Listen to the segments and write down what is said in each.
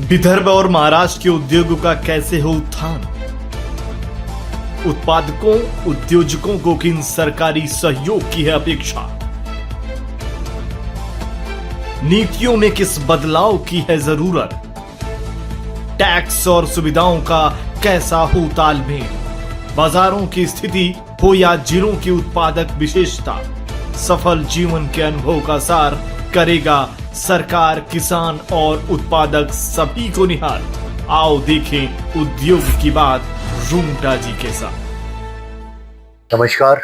विदर्भ और महाराष्ट्र के उद्योगों का कैसे हो उत्थान? उत्पादकों उद्योजकों को किन सरकारी सहयोग की है अपेक्षा? नीतियों में किस बदलाव की है जरूरत? टैक्स और सुविधाओं का कैसा हो तालमेल? बाजारों की स्थिति हो या जिलों की उत्पादक विशेषता, सफल जीवन के अनुभव का सार करेगा सरकार, किसान और उत्पादक सभी को निहाल। आओ देखें उद्योग की बात रूंगटा जी के साथ। नमस्कार।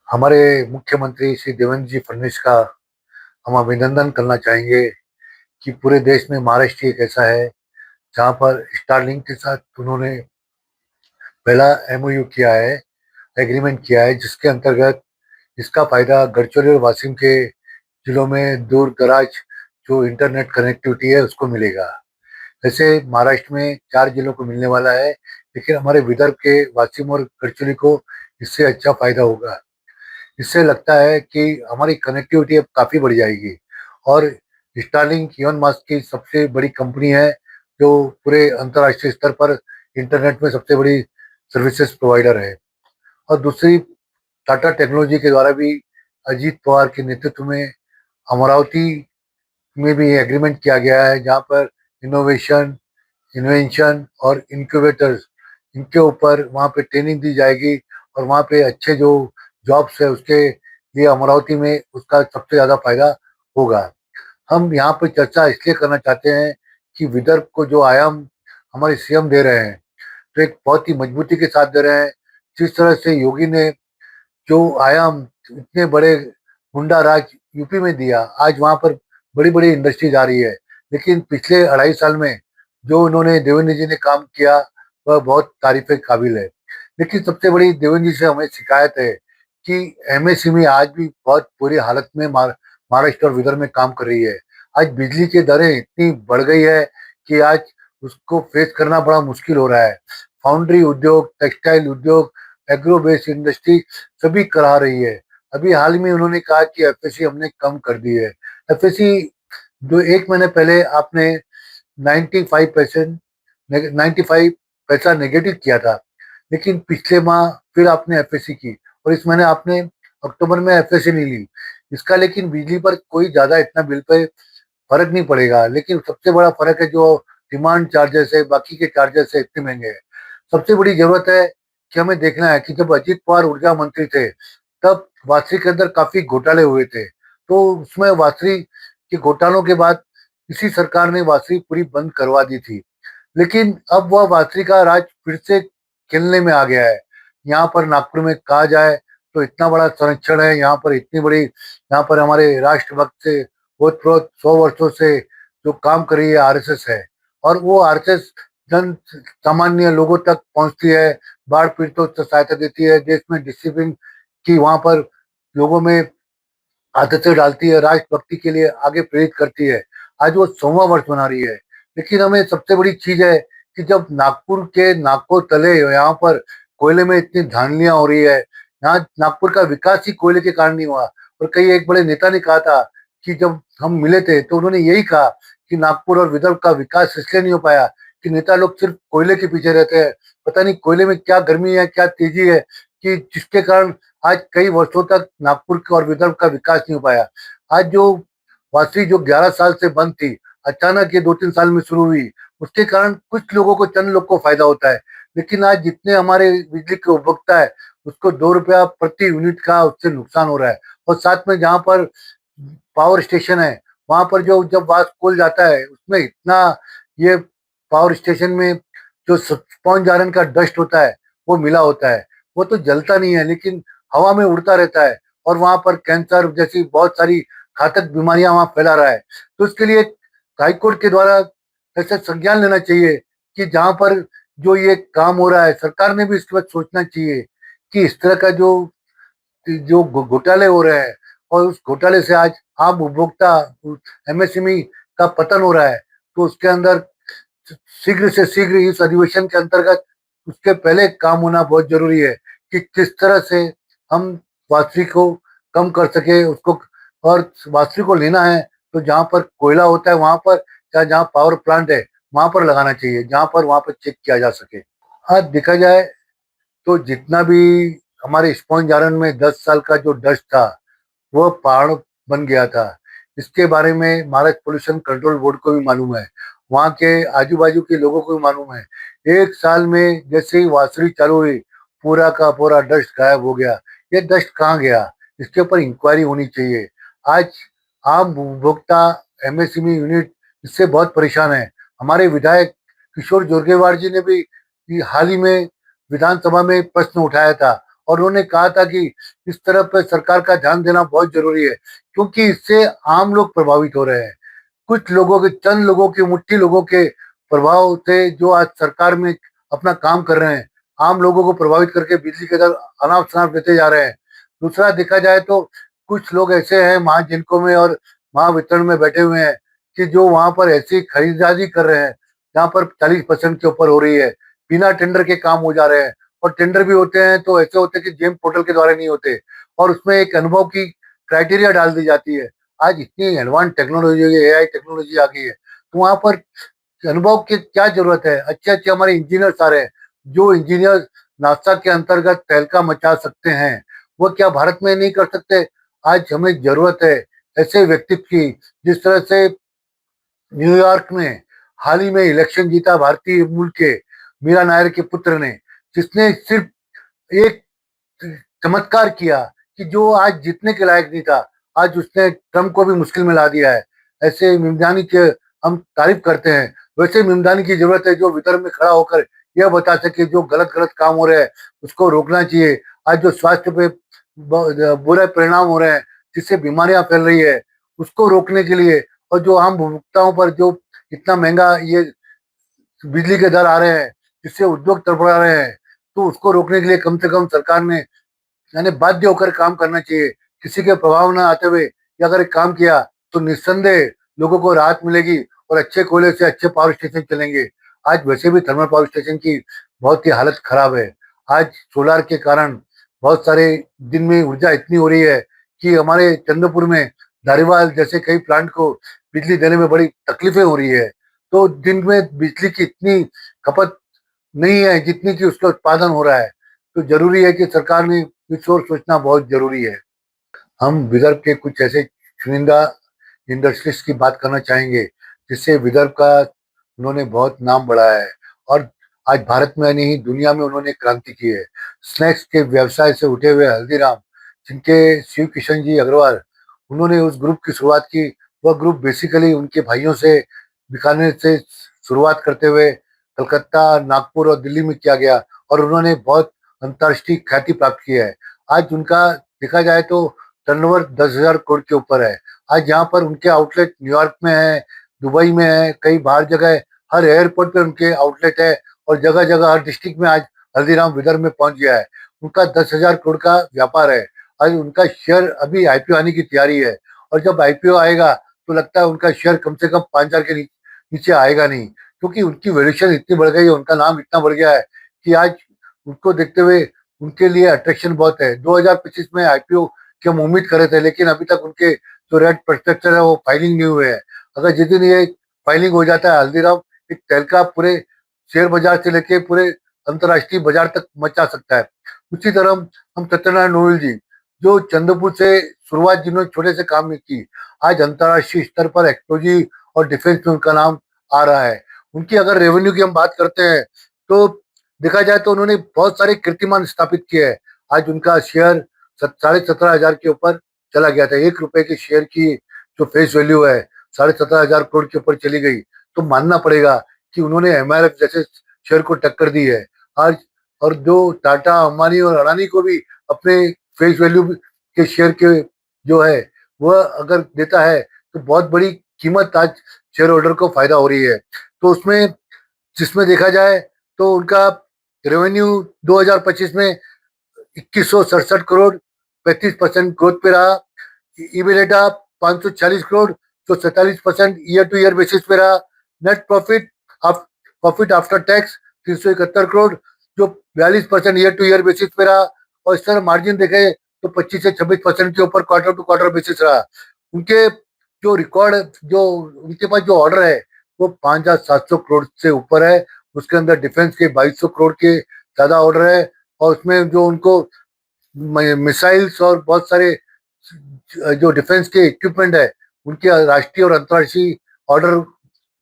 हमारे मुख्यमंत्री श्री देवेंद्र जी फडणवीस का हम अभिनंदन करना चाहेंगे कि पूरे देश में महाराष्ट्र एक ऐसा है जहां पर स्टारलिंक के साथ उन्होंने पहला एमओयू किया है, एग्रीमेंट किया है, जिसके अंतर्गत इसका फायदा गढ़चिरौली और वाशिम के जिलों में दूर दराज जो इंटरनेट कनेक्टिविटी है उसको मिलेगा। ऐसे महाराष्ट्र में 4 जिलों को मिलने वाला है, लेकिन हमारे विदर्भ के वाशिम और गढ़चिरौली को इससे अच्छा फायदा होगा। इससे लगता है कि हमारी कनेक्टिविटी अब काफ़ी बढ़ जाएगी और स्टारलिंक इलॉन मस्क की सबसे बड़ी कंपनी है जो पूरे अंतर्राष्ट्रीय स्तर पर इंटरनेट में सबसे बड़ी सर्विसेज प्रोवाइडर है। और दूसरी, टाटा टेक्नोलॉजी के द्वारा भी अजीत पवार के नेतृत्व में अमरावती में भी एग्रीमेंट किया गया है, जहाँ पर इनोवेशन, इन्वेंशन और इंक्यूबेटर्स, इनके ऊपर वहाँ पे ट्रेनिंग दी जाएगी और वहाँ पे अच्छे जो जॉब्स है उसके लिए अमरावती में उसका सबसे ज़्यादा फायदा होगा। हम यहाँ पे चर्चा इसलिए करना चाहते हैं कि विदर्भ को जो आयाम हमारे सीएम दे रहे हैं, तो एक बहुत ही मजबूती के साथ दे रहे हैं। जिस तरह से योगी ने जो आयाम इतने बड़े गुंडा राज यूपी में दिया, आज वहाँ पर बड़ी बड़ी इंडस्ट्रीज आ रही है, लेकिन पिछले 2.5 साल में जो उन्होंने देवेंद्र जी ने काम किया वह बहुत तारीफ काबिल है। लेकिन सबसे बड़ी देवेंद्र जी से हमें शिकायत है कि एमएसएमई आज भी बहुत बुरी हालत में महाराष्ट्र और विदर्भ में काम कर रही है। आज बिजली की दरें इतनी बढ़ गई है कि आज उसको फेस करना बड़ा मुश्किल हो रहा है। फाउंड्री उद्योग, टेक्सटाइल उद्योग, एग्रो बेस्ड इंडस्ट्री सभी करा रही है। अभी हाल में उन्होंने कहा कि एफएससी हमने कम कर दी है। एफएससी जो 1 महीने पहले आपने 95% 95 पैसा नेगेटिव किया था, लेकिन पिछले माह फिर आपने एफएससी की और इस महीने आपने अक्टूबर में एफएससी नहीं ली। इसका लेकिन बिजली पर कोई ज्यादा इतना बिल पे फर्क नहीं पड़ेगा, लेकिन सबसे बड़ा फर्क है जो डिमांड चार्जेस है, बाकी के चार्जेस है, इतने महंगे हैं। सबसे बड़ी जरूरत है कि हमें देखना है कि जब अजीत पवार ऊर्जा मंत्री थे तब वासरी के अंदर काफी घोटाले हुए थे, तो उसमें वासरी के घोटालों के बाद इसी सरकार ने वासरी पूरी बंद करवा दी थी। लेकिन अब वह वासरी का राज फिर से खेलने में आ गया है। यहाँ पर नागपुर में कहा जाए तो इतना बड़ा संरक्षण है, यहाँ पर इतनी बड़ी, यहाँ पर हमारे राष्ट्रभक्त से बहुत बहुत 100 वर्षों से जो काम कर रही है आरएसएस है, और वो आरएसएस जन सामान्य लोगों तक पहुंचती है, बाढ़ पीड़ितों को सहायता देती है, देश में डिसिप्लिन की वहां पर लोगों में आदतें डालती है, राष्ट्रभक्ति के लिए आगे प्रेरित करती है। आज वो 100वां वर्ष मना रही है। लेकिन हमें सबसे बड़ी चीज है कि जब नागपुर के नाको तले यहाँ पर कोयले में इतनी धांधलियां हो रही है, यहाँ नागपुर का विकास ही कोयले के कारण नहीं हुआ। और कई एक बड़े नेता ने कहा था कि जब हम मिले थे तो उन्होंने यही कहा कि नागपुर और विदर्भ का विकास इसलिए नहीं हो पाया कि नेता लोग सिर्फ कोयले के पीछे रहते हैं। पता नहीं कोयले में क्या गर्मी है, क्या तेजी है कि जिसके कारण आज कई वर्षों तक नागपुर और विदर्भ का विकास नहीं हो पाया। आज जो वासरी जो 11 साल से बंद थी, अचानक ये 2-3 साल में शुरू हुई, उसके कारण कुछ लोगों को, चंद लोग को फायदा होता है। लेकिन आज जितने हमारे बिजली के उपभोक्ता है उसको 2 रुपया प्रति यूनिट का उससे नुकसान हो रहा है। और साथ में जहाँ पर पावर स्टेशन है वहां पर जो जब वाष्प खोल जाता है उसमें इतना, ये पावर स्टेशन में जो स्पॉन्ज आयरन का डस्ट होता है वो मिला होता है, वो तो जलता नहीं है लेकिन हवा में उड़ता रहता है और वहां पर कैंसर जैसी बहुत सारी घातक बीमारियां वहां फैला रहा है। तो इसके लिए हाईकोर्ट के द्वारा ऐसा संज्ञान लेना चाहिए कि जहां पर जो ये काम हो रहा है, सरकार ने भी इसके बाद सोचना चाहिए कि इस तरह का जो जो घोटाले हो रहे हैं और उस घोटाले से आज आम उपभोक्ता, एमएसएमई का पतन हो रहा है, तो उसके अंदर शीघ्र से शीघ्र इस अधिवेशन के अंतर्गत उसके पहले काम होना बहुत जरूरी है कि किस तरह से हम वासरी को कम कर सके उसको। और वासरी को लेना है तो जहाँ पर कोयला होता है वहां पर, या जहाँ पावर प्लांट है वहां पर लगाना चाहिए, वहां पर चेक किया जा सके। आज देखा जाए तो जितना भी हमारे स्पॉन्ज आयरन में 10 साल का जो डस्ट था वो पहाड़ बन गया था। इसके बारे में महाराष्ट्र पोल्यूशन कंट्रोल बोर्ड को भी मालूम है, वहाँ के आजू बाजू के लोगों को भी मालूम है। एक साल में जैसे ही वासरी चालू हुई पूरा का पूरा डस्ट गायब हो गया। ये डस्ट कहाँ गया, इसके ऊपर इंक्वायरी होनी चाहिए। आज आम उपभोक्ता एमएसएमई यूनिट इससे बहुत परेशान है। हमारे विधायक किशोर जोरगेवार जी ने भी हाल ही में विधानसभा में प्रश्न उठाया था और उन्होंने कहा था कि इस तरफ सरकार का ध्यान देना बहुत जरूरी है, क्योंकि इससे आम लोग प्रभावित हो रहे हैं। कुछ लोगों के, चंद लोगों के, मुट्ठी लोगों के प्रभाव से जो आज सरकार में अपना काम कर रहे हैं, आम लोगों को प्रभावित करके बिजली के दर अनाप शनाप देते जा रहे हैं। दूसरा देखा जाए तो कुछ लोग ऐसे हैं महाजिनको में और महावितरण में बैठे हुए हैं कि जो वहां पर ऐसी खरीदारी कर रहे हैं जहाँ पर 40% के ऊपर हो रही है, बिना टेंडर के काम हो जा रहे हैं। और टेंडर भी होते हैं तो ऐसे होते हैं कि जेम पोर्टल के द्वारा नहीं होते, और उसमें एक अनुभव की क्राइटेरिया डाल दी जाती है। आज इतनी एडवांस टेक्नोलॉजी, एआई टेक्नोलॉजी आ गई है, तो वहां पर अनुभव की क्या जरूरत है। अच्छे अच्छे हमारे इंजीनियर्स आ रहे हैं, जो इंजीनियर नासा के अंतर्गत तहलका मचा सकते हैं, वो क्या भारत में नहीं कर सकते। आज हमें जरूरत है ऐसे व्यक्तित्व की, जिस तरह से न्यूयॉर्क में हाल ही में इलेक्शन जीता भारतीय मूल के मीरा नायर के पुत्र ने, जिसने सिर्फ एक चमत्कार किया कि जो आज जीतने के लायक नहीं था, आज उसने ट्रम्प को भी मुश्किल में ला दिया है। ऐसे मिमदानी के हम तारीफ करते हैं, वैसे मिमदानी की जरूरत है जो विदर्भ में खड़ा होकर यह बता सके जो गलत गलत काम हो रहे हैं उसको रोकना चाहिए। आज जो स्वास्थ्य पे बुरे परिणाम हो रहे हैं, जिससे बीमारियां फैल रही है, उसको रोकने के लिए, और जो आम उपभोक्ताओं पर जो इतना महंगा ये बिजली के दर आ रहे हैं जिससे उद्योग तड़पड़ा रहे हैं, तो उसको रोकने के लिए कम से कम सरकार ने यानी बाध्य होकर काम करना चाहिए। किसी के प्रभाव न आते हुए ये अगर एक काम किया तो निस्संदेह लोगों को राहत मिलेगी और अच्छे कोयले से अच्छे पावर स्टेशन चलेंगे। आज वैसे भी थर्मल पावर स्टेशन की बहुत ही हालत खराब है। आज सोलार के कारण बहुत सारे दिन में ऊर्जा इतनी हो रही है कि हमारे चंद्रपुर में धारीवाल जैसे कई प्लांट को बिजली देने में बड़ी तकलीफें हो रही है। तो दिन में बिजली की इतनी खपत नहीं है जितनी कि उसका उत्पादन हो रहा है। तो जरूरी है कि सरकार ने इस ओर सोचना बहुत जरूरी है। हम विदर्भ के कुछ ऐसे चुनिंदा इंडस्ट्रीज की बात करना चाहेंगे जिससे विदर्भ का उन्होंने बहुत नाम बढ़ाया है, और आज भारत में नहीं दुनिया में उन्होंने क्रांति की है। स्नैक्स के व्यवसाय से उठे हुए हल्दीराम, जिनके शिव किशन जी अग्रवाल उन्होंने उस ग्रुप की शुरुआत की। वह ग्रुप बेसिकली उनके भाइयों से बीकानेर से शुरुआत करते हुए कलकत्ता, नागपुर और दिल्ली में किया गया, और उन्होंने बहुत अंतर्राष्ट्रीय ख्याति प्राप्त की है। आज उनका देखा जाए तो टर्नओवर 10,000 करोड़ के ऊपर है। आज यहाँ पर उनके आउटलेट न्यूयॉर्क में है, दुबई में है, कई बाहर जगह है, हर एयरपोर्ट पे उनके आउटलेट है, और जगह जगह हर डिस्ट्रिक्ट में आज हल्दीराम विदर्भ में पहुंच गया है। उनका 10,000 करोड़ का व्यापार है। आज उनका शेयर अभी आईपीओ आने की तैयारी है, और जब आईपीओ आएगा तो लगता है उनका शेयर कम से कम 5,000 के नीचे आएगा नहीं, क्योंकि उनकी वैल्यूएशन इतनी बढ़ गई है, उनका नाम इतना बढ़ गया है कि आज उनको देखते हुए उनके लिए अट्रैक्शन बहुत है। 2025 में आईपीओ की हम उम्मीद कर रहे थे, लेकिन अभी तक उनके जो रेड प्रोस्पेक्टर है वो फाइलिंग नहीं हुए हैं। अगर जिस दिन ये फाइलिंग हो जाता है, हल्दीराम एक तहलका पूरे शेयर बाजार से लेके पूरे अंतर्राष्ट्रीय बाजार तक मचा सकता है। उसी तरह हम सत्यनारायण नोएल जी, जो चंद्रपुर से शुरुआत जिन्होंने छोटे से काम में की, आज अंतर्राष्ट्रीय स्तर पर एक्टोजी और डिफेंस में उनका नाम आ रहा है। उनकी अगर रेवेन्यू की हम बात करते हैं तो देखा जाए तो उन्होंने बहुत सारे कीर्तिमान स्थापित किए हैं। आज उनका शेयर 17,500 के ऊपर चला गया था। 1 रुपए के शेयर की जो फेस वैल्यू है 17,500 करोड़ के ऊपर चली गई। तो मानना पड़ेगा कि उन्होंने एमआरएफ जैसे शेयर को टक्कर दी है आज। और जो टाटा, अंबानी और अडानी को भी अपने फेस वैल्यू के शेयर के जो है वह अगर देता है तो बहुत बड़ी कीमत आज शेयर होल्डर को फायदा हो रही है। तो उसमें जिसमें देखा जाए तो उनका रेवेन्यू 2025 में 2167 करोड़ 35% ग्रोथ पे रहा। इबिलिटा 546 करोड़ जो 47% ईयर टू ईयर बेसिस पे रहा। Net profit after tax 371 crore जो 42% ईयर टू ईयर बेसिस पे रहा। और इस तरह मार्जिन देखे तो 25 से 26% के ऊपर क्वार्टर टू क्वार्टर बेसिस रहा। उनके जो रिकॉर्ड जो उनके पास जो ऑर्डर है वो 5,700 करोड़ से ऊपर है। उसके अंदर डिफेंस के 2,200 करोड़ के ज्यादा ऑर्डर है, और उसमें जो उनको मिसाइल्स और बहुत सारे जो डिफेंस के इक्विपमेंट है उनके राष्ट्रीय और अंतर्राष्ट्रीय ऑर्डर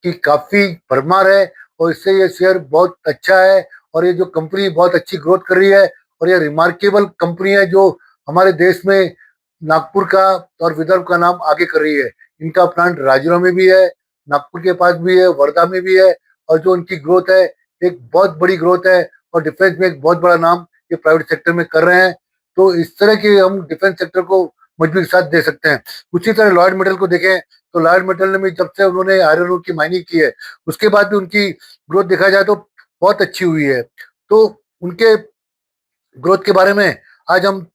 की काफी भरमार है। और इससे ये शेयर बहुत अच्छा है, और ये जो कंपनी बहुत अच्छी ग्रोथ कर रही है, और ये रिमार्केबल कंपनी है जो हमारे देश में नागपुर का और विदर्भ का नाम आगे कर रही है। इनका प्लांट राजौरी में भी है, नागपुर के पास भी है, वर्धा में भी है, और जो उनकी ग्रोथ है एक बहुत बड़ी ग्रोथ है, और डिफेंस में एक बहुत बड़ा नाम ये प्राइवेट सेक्टर में कर रहे हैं। तो इस तरह के हम डिफेंस सेक्टर को मजबूत साथ दे सकते हैं। उसी तरह लॉयड मेटल को देखें तो लॉयड मेटल ने भी जब से उन्होंने आयरन ओर की माइनिंग की है उसके बाद भी उनकी ग्रोथ देखा जाए तो बहुत अच्छी हुई है। तो उनके ग्रोथ के बारे में आज हम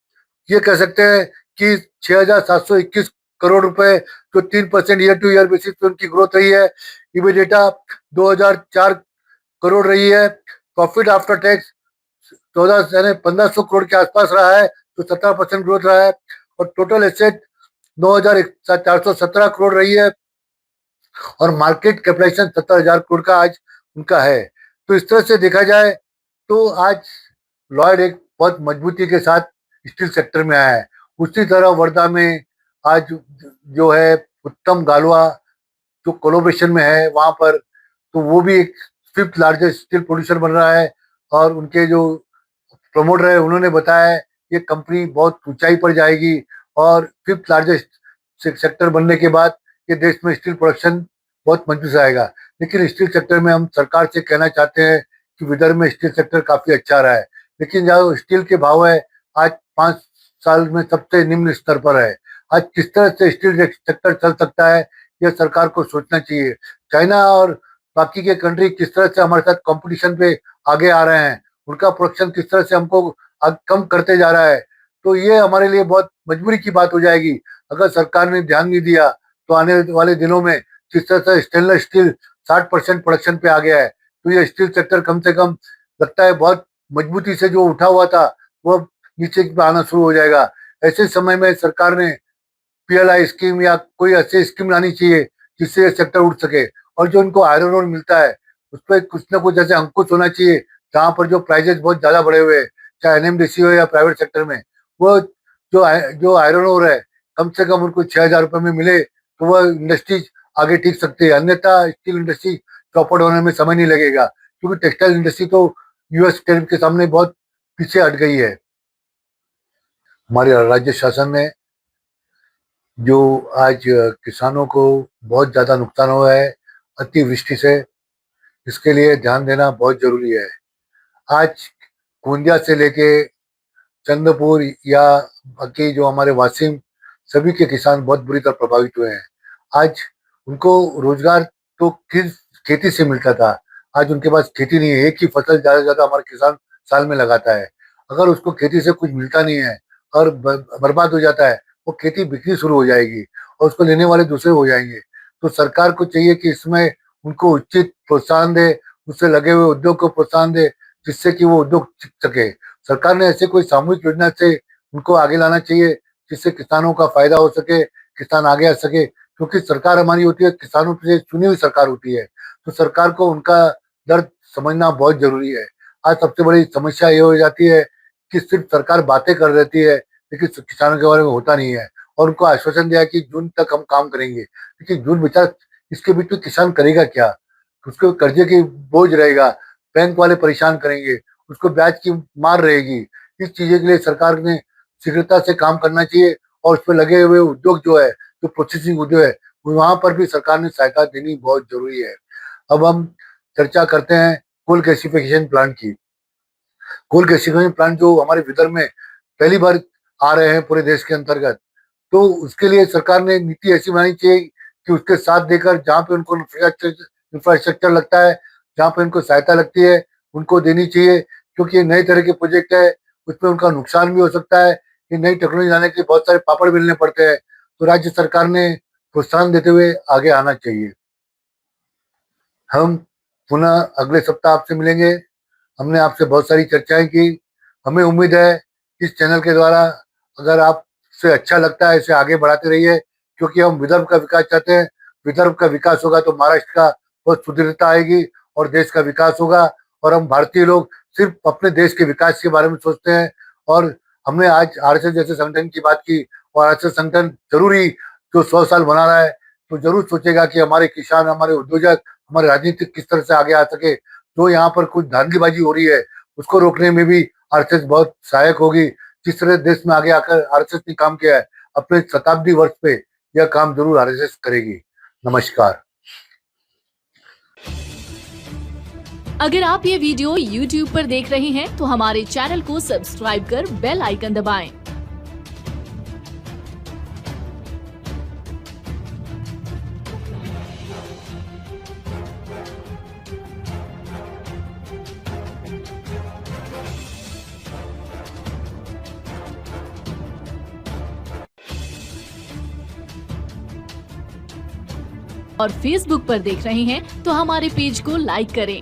ये कह सकते हैं कि 6,721 करोड़ रुपए जो 3% ईयर टू ईयर बेसिस पे उनकी ग्रोथ रही है। इबिडेटा 2,004 करोड़ रही है। प्रॉफिट आफ्टर टैक्स 14 यानी 1,500 करोड़ के आसपास रहा है, तो 17% ग्रोथ रहा है। और टोटल एसेट 9,417 करोड़ रही है, और मार्केट कैपिटलाइजेशन 70,000 करोड़ का आज उनका है। तो इस तरह से देखा जाए तो आज लॉयड एक बहुत मजबूती के साथ स्टील सेक्टर में आया है। उसी तरह वर्धा में आज जो है उत्तम गालवा जो कोलोब्रेशन में है वहां पर, तो वो भी एक फिफ्थ लार्जेस्ट स्टील प्रोड्यूसर बन रहा है। और उनके जो प्रमोटर है उन्होंने बताया है ये कंपनी बहुत ऊंचाई पर जाएगी, और फिफ्थ लार्जेस्ट सेक्टर बनने के बाद ये देश में स्टील प्रोडक्शन बहुत मजबूत से आएगा। लेकिन स्टील सेक्टर में हम सरकार से कहना चाहते हैं कि विदर्भ में स्टील सेक्टर काफी अच्छा रहा है, लेकिन जो स्टील के भाव है आज 5 साल में सबसे निम्न स्तर पर है। आज किस तरह से स्टील सेक्टर चल सकता है यह सरकार को सोचना चाहिए। चाइना और बाकी के कंट्री किस तरह से हमारे साथ कंपटीशन पे आगे आ रहे हैं, उनका प्रोडक्शन किस तरह से हमको कम करते जा रहा है, तो ये हमारे लिए बहुत मजबूरी की बात हो जाएगी। अगर सरकार ने ध्यान नहीं दिया तो आने वाले दिनों में जिस तरह से स्टेनलेस स्टील 60% प्रोडक्शन पे आ गया है, तो ये स्टील सेक्टर कम से कम लगता है बहुत मजबूती से जो उठा हुआ था वो नीचे पे आना शुरू हो जाएगा। ऐसे समय में सरकार ने पीएलआई स्कीम या कोई ऐसी स्कीम लानी चाहिए जिससे ये सेक्टर उठ सके। और जो इनको आयरन ओर मिलता है उस पर कुछ ना कुछ ऐसे अंकुश होना चाहिए जहाँ पर जो प्राइजेस बहुत ज्यादा बढ़े हुए हैं, चाहे एनएमडीसी हो या प्राइवेट सेक्टर में, वो जो आयरन ओर है कम से कम उनको 6,000 रुपये में मिले तो वह इंडस्ट्रीज आगे टिक सकती है। अन्यथा स्टील इंडस्ट्री चौपट होने में समय नहीं लगेगा, क्योंकि टेक्सटाइल इंडस्ट्री तो यूएस टैरिफ के सामने बहुत पीछे हट गई है। हमारे राज्य शासन ने जो आज किसानों को बहुत ज्यादा नुकसान हुआ है अतिवृष्टि से, इसके लिए ध्यान देना बहुत जरूरी है। आज गोंदिया से लेके चंद्रपुर या बाकी जो हमारे वासिम सभी के किसान बहुत बुरी तरह प्रभावित हुए हैं। आज उनको रोजगार तो किस खेती से मिलता था, आज उनके पास खेती नहीं है। एक ही फसल ज्यादा से ज्यादा हमारा किसान साल में लगाता है। अगर उसको खेती से कुछ मिलता नहीं है और बर्बाद हो जाता है, वो खेती बिक्री शुरू हो जाएगी और उसको लेने वाले दूसरे हो जाएंगे। तो सरकार को चाहिए कि इसमें उनको उचित प्रोत्साहन दे, उससे लगे हुए उद्योग को प्रोत्साहन दे, जिससे कि वो उद्योग टिक सके। सरकार ने ऐसे कोई सामूहिक योजना से उनको आगे लाना चाहिए जिससे किसानों का फायदा हो सके, किसान आगे आ सके, क्योंकि सरकार हमारी होती है, किसानों से चुनी हुई सरकार होती है। तो सरकार को उनका दर्द समझना बहुत जरूरी है। आज सबसे बड़ी समस्या ये हो जाती है कि सिर्फ सरकार बातें कर देती है लेकिन किसानों के बारे में होता नहीं है। और उनको आश्वासन दिया कि जून तक हम काम करेंगे, लेकिन जून बेचारा इसके बीच में किसान करेगा क्या? उसके कर्जे की बोझ रहेगा, बैंक वाले परेशान करेंगे, उसको ब्याज की मार रहेगी। इस चीजें के लिए सरकार ने शीघ्रता से काम करना चाहिए, और उस पर लगे हुए उद्योग जो है, जो प्रोसेसिंग उद्योग है, वहां पर भी सरकार ने सहायता देनी बहुत जरूरी है। अब हम चर्चा करते हैं कोल गैसिफिकेशन प्लांट की। कोल गैसिफिकेशन प्लांट जो हमारे विदर्भ में पहली बार आ रहे हैं पूरे देश के अंतर्गत, तो उसके लिए सरकार ने नीति ऐसी बनानी चाहिए कि उसके साथ देकर जहाँ पे उनको इंफ्रास्ट्रक्चर लगता है, जहाँ पे उनको सहायता लगती है, उनको देनी चाहिए। क्योंकि ये नए तरह के प्रोजेक्ट है, उसमें उनका नुकसान भी हो सकता है। ये नई टेक्नोलॉजी लाने के बहुत सारे पापड़ बेलने पड़ते हैं, तो राज्य सरकार ने प्रोत्साहन देते हुए आगे आना चाहिए। हम पुनः अगले सप्ताह आपसे मिलेंगे। हमने आपसे बहुत सारी चर्चाएं की। हमें उम्मीद है इस चैनल के द्वारा अगर आपसे अच्छा लगता है इसे आगे बढ़ाते रहिए। क्योंकि हम विदर्भ का विकास चाहते हैं। विदर्भ का विकास होगा तो महाराष्ट्र का बहुत सुदृढ़ता आएगी और देश का विकास होगा। और हम भारतीय लोग सिर्फ अपने देश के विकास के बारे में सोचते हैं। और हमने आज आरएसएस जैसे संगठन की बात की, और आरएसएस संगठन जरूरी जो 100 साल मना रहा है तो जरूर सोचेगा कि हमारे किसान, हमारे उद्योजक, हमारे राजनीतिक किस तरह से आगे आ सके। जो यहाँ पर कुछ धांधलीबाजी हो रही है उसको रोकने में भी आरएसएस बहुत सहायक होगी। जिस तरह देश में आगे आकर आरएसएस ने काम किया है, अपने शताब्दी वर्ष पे यह काम जरूर आरएसएस करेगी। नमस्कार। अगर आप ये वीडियो YouTube पर देख रहे हैं तो हमारे चैनल को सब्सक्राइब कर बेल आइकन दबाएं। और Facebook पर देख रहे हैं तो हमारे पेज को लाइक करें